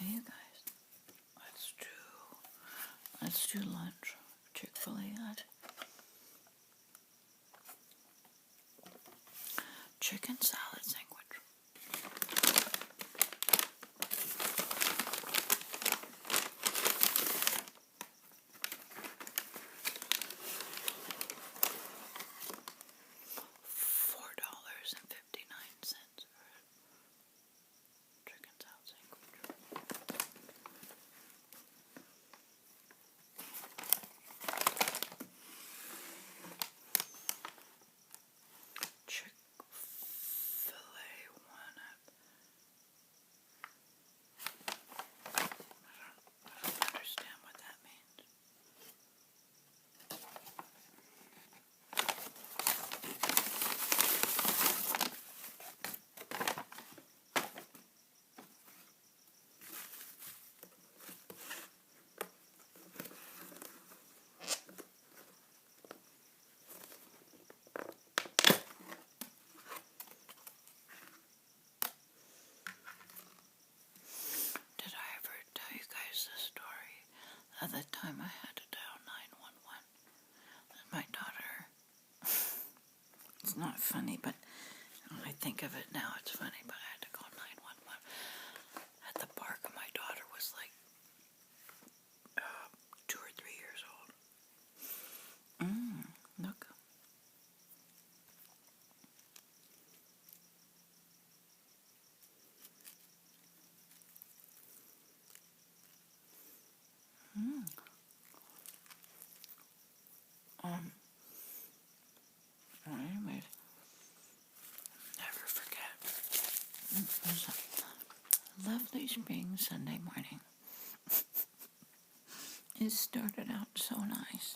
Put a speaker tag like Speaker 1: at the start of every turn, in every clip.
Speaker 1: Hey you guys, let's do lunch. Chick-fil-A chicken salad sandwich. $4.59 for chicken salad sandwich. Chick-fil-A one up. I don't understand what that means. Did I ever tell you guys the story of the time I had to dial 911? And my daughter, it's not funny, but when I think of it now, it's funny, but I had to call 911 at the park, and my daughter was like 2 or 3 years old. Look. Well, anyways, never forget. It was a lovely spring Sunday morning. It started out so nice.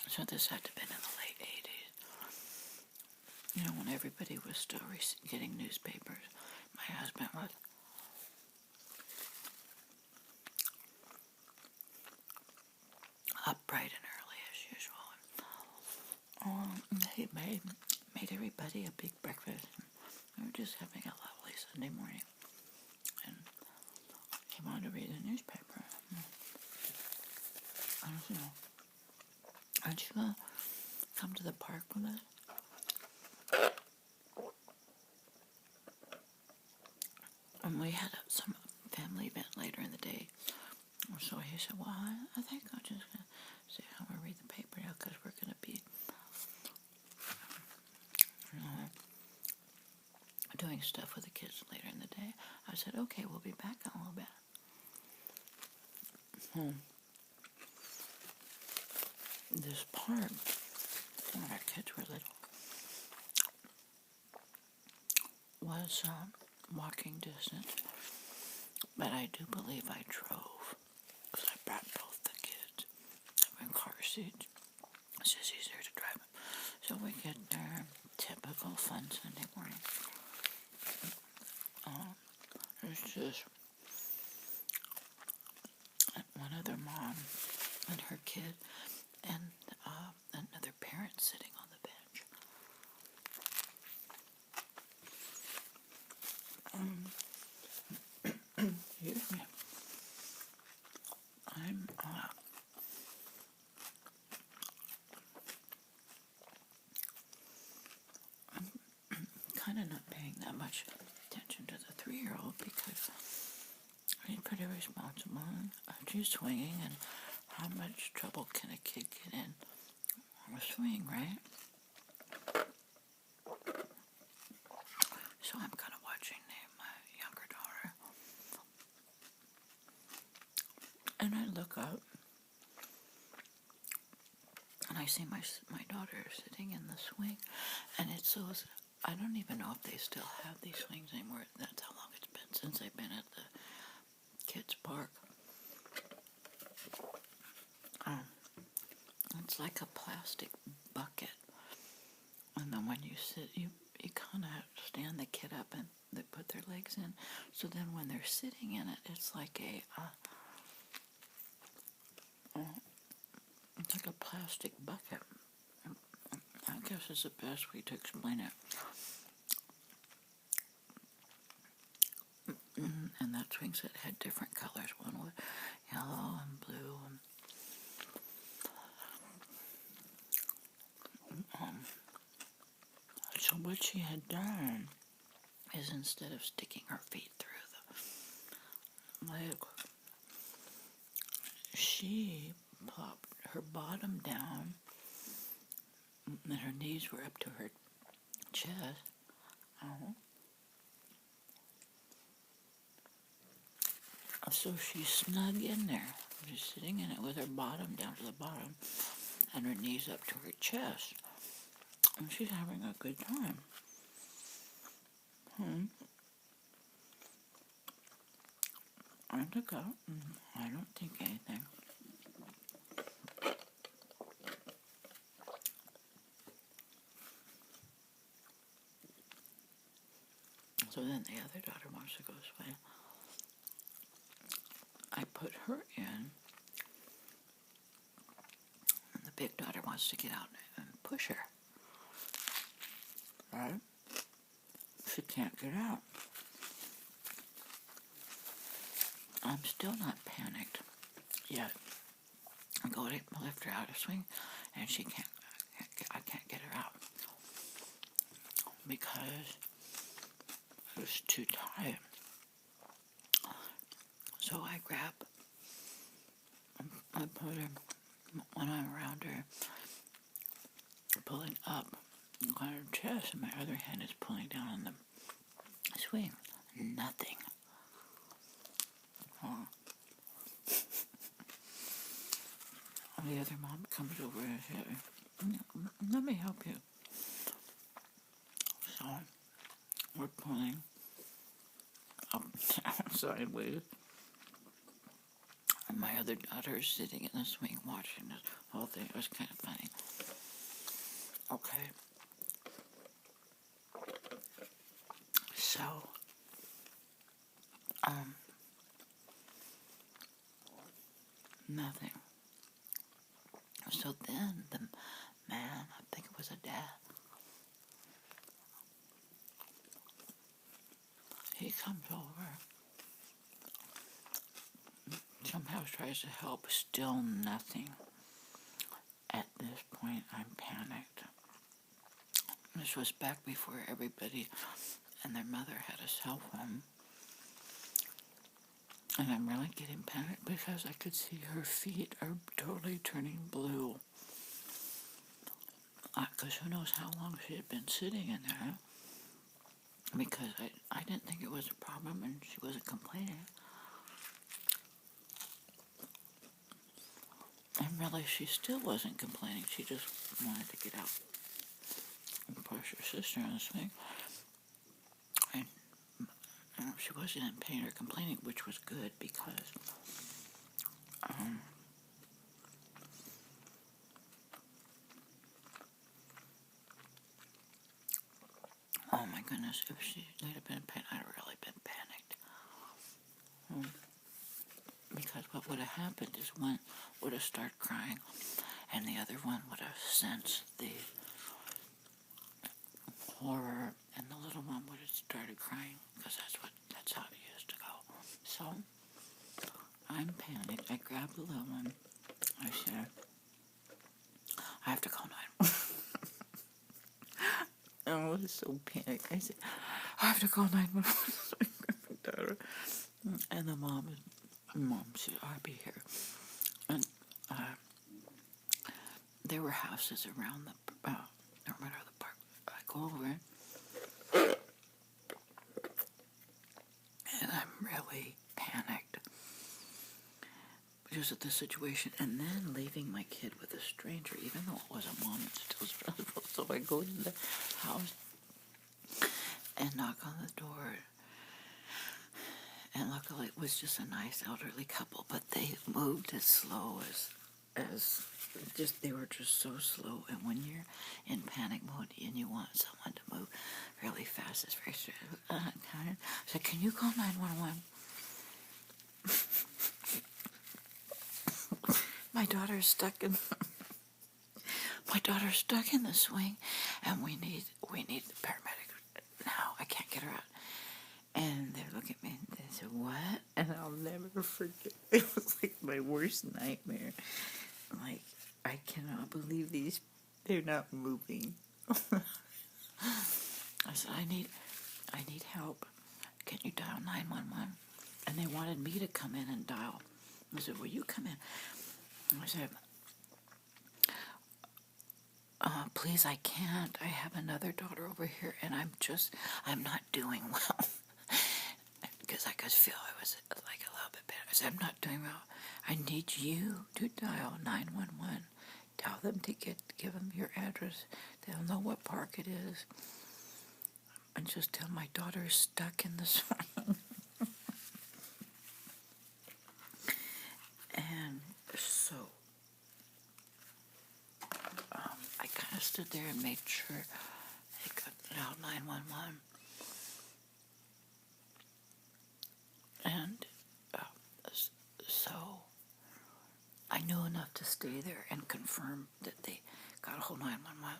Speaker 1: So this had to have been in the late 80s. You know, when everybody was still getting newspapers. My husband was up bright and early as usual. He made everybody a big breakfast. We were just having a lovely Sunday morning. And he wanted to read the newspaper. I don't know. Aren't you going to come to the park with us? And we had some family event later in the day. So he said, well, I think I'm just going to see how we read the paper now because we're going to be doing stuff with the kids later in the day. I said, okay, we'll be back in a little bit. This park, when our kids were little, was walking distance, but I do believe I drove because I brought both the kids in car seats. It's just easier to drive them. So we get there, typical fun Sunday morning. There's just one other mom and her kid and another parent sitting on the bench. Excuse me. I'm kind of not paying that much attention to the 3-year-old because he's pretty responsible. She's swinging, and how much trouble can a kid get in on a swing, right? So I'm kind of watching my younger daughter, and I look up, and I see my daughter sitting in the swing, and it's those. I don't even know if they still have these swings anymore. That's how long it's been since I've been at the kids' park. It's like a plastic bucket, and then when you sit, you kind of stand the kid up and they put their legs in. So then when they're sitting in it, it's like it's like a plastic bucket. guess is the best way to explain it. And that swing set had different colors. One was yellow and blue. So what she had done is instead of sticking her feet through the leg, she plopped her bottom down and her knees were up to her chest. So she's snug in there. She's sitting in it with her bottom down to the bottom and her knees up to her chest. And she's having a good time. I look out and I don't think anything. So then the other daughter wants to go swing. I put her in, and the big daughter wants to get out and push her. Right? She can't get out. I'm still not panicked yet. I go to lift her out of swing, and I can't get her out because it was too tight. So I put one arm around her, pulling up on her chest, and my other hand is pulling down on the swing. Nothing. The other mom comes over and says, let me help you. So we're pulling up and down sideways. And my other daughter is sitting in the swing watching this whole thing. It was kind of funny. Okay. So, nothing. So then the man, I think it was a dad, he comes over, somehow tries to help, still nothing. At this point, I'm panicked. This was back before everybody and their mother had a cell phone. And I'm really getting panicked because I could see her feet are totally turning blue. Because who knows how long she had been sitting in there. Because I didn't think it was a problem and she wasn't complaining. And really, she still wasn't complaining. She just wanted to get out and push her sister on the swing. And she wasn't in pain or complaining, which was good because oh my goodness, if she had been in pain, I'd have really been panicked. Because what would have happened is one would have started crying and the other one would have sensed the horror and the little one would have started crying because that's how it used to go. So I'm panicked. I grabbed the little one. I said, I have to call 911. I was so panicked. I said, I have to call 911. And the mom said, I'll be here. And there were houses around the park. I go over and I'm really panicked because of the situation. And then leaving my kid with a stranger, even though it was a mom, it's still stressful. So I go to the house and knock on the door. And luckily it was just a nice elderly couple, but they moved as slow as they were just so slow. And when you're in panic mode and you want someone to move really fast, it's very stressful. I said, can you call 911? My daughter's stuck in my daughter's stuck in the swing, and we need the paramedic now. I can't get her out. And they look at me and they said, what? And I'll never forget. It was like my worst nightmare. Like, I cannot believe they're not moving. I said, I need help. Can you dial 911? And they wanted me to come in and dial. I said, will you come in? And I said, please, I can't. I have another daughter over here, and I'm not doing well. Because I could feel I was like a little bit better. I said, I'm not doing well. I need you to dial 911. Tell them to give them your address. They'll know what park it is. And just tell my daughter is stuck in the swing. And so I kind of stood there and made sure they could dial 911. And so I knew enough to stay there and confirm that they got a hold of 911.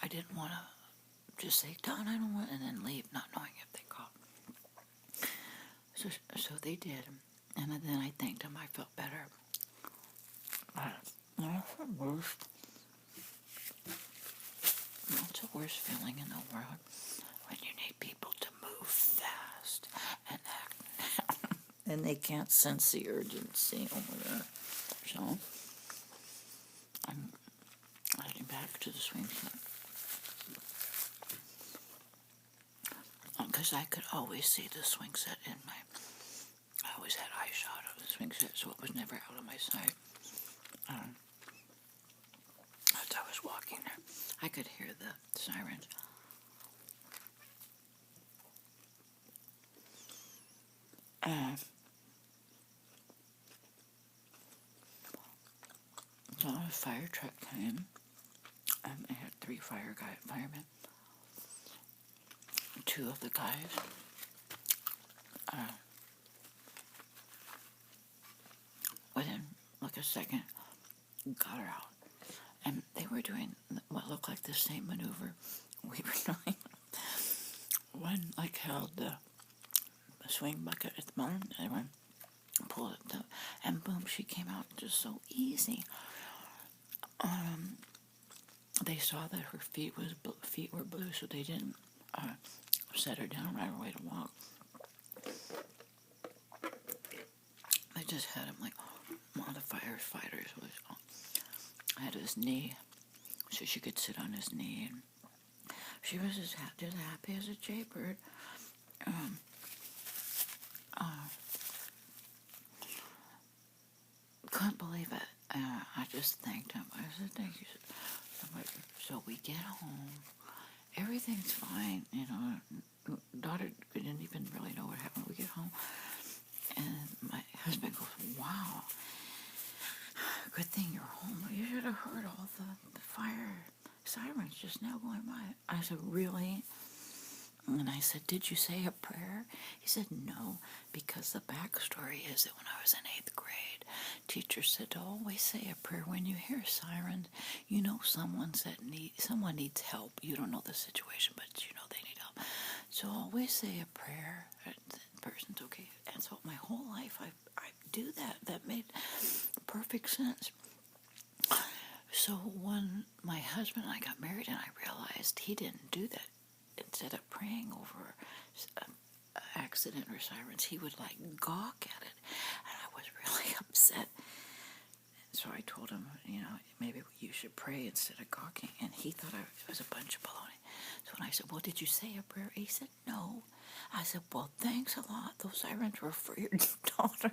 Speaker 1: I didn't want to just say, dial 911 and then leave, not knowing if they called. So they did. And then I thanked them. I felt better. That's the worst feeling in the world, when you need people to move fast and act now. And they can't sense the urgency over there. So I'm heading back to the swing set. Because I could always see the swing set I always had eye shot of the swing set, so it was never out of my sight. As I was walking there, I could hear the sirens. So a fire truck came, and they had 3 firemen. 2 of the guys within like a second got her out, and they were doing what looked like the same maneuver we were doing. One held the swing bucket at the bottom, the other one pulled it up, and boom, she came out just so easy. They saw that her feet were blue, so they didn't set her down right away to walk. They just had him one of the firefighters had his knee, so she could sit on his knee, and she was just happy as a jaybird. Couldn't believe it. I just thanked him. I said, thank you so much. So we get home. Everything's fine, Daughter didn't even really know what happened. We get home, and my husband goes, wow, good thing you're home. You should have heard all the fire sirens just now going by. I said, really? And I said, did you say a prayer? He said, no, because the backstory is that when I was in 8th grade, teacher said to always say a prayer when you hear sirens. You know someone needs help. You don't know the situation, but you know they need help. So always say a prayer. The person's okay. And so my whole life I do that. That made perfect sense. So when my husband and I got married and I realized he didn't do that, instead of praying over an accident or sirens, he would gawk at it. And I was really upset. So I told him, maybe you should pray instead of gawking. And he thought it was a bunch of baloney. So when I said, well, did you say a prayer? He said, no. I said, well, thanks a lot. Those sirens were for your daughter.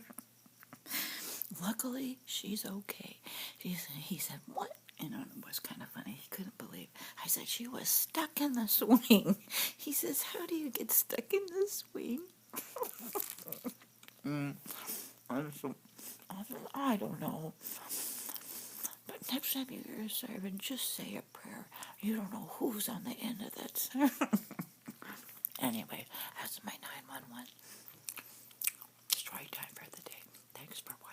Speaker 1: Luckily, she's okay. He said, what? It was kind of funny. He couldn't believe. I said, she was stuck in the swing. He says, how do you get stuck in the swing? I don't know. But next time you hear a siren, just say a prayer. You don't know who's on the end of that siren. Anyway, that's my 911 story time for the day. Thanks for watching.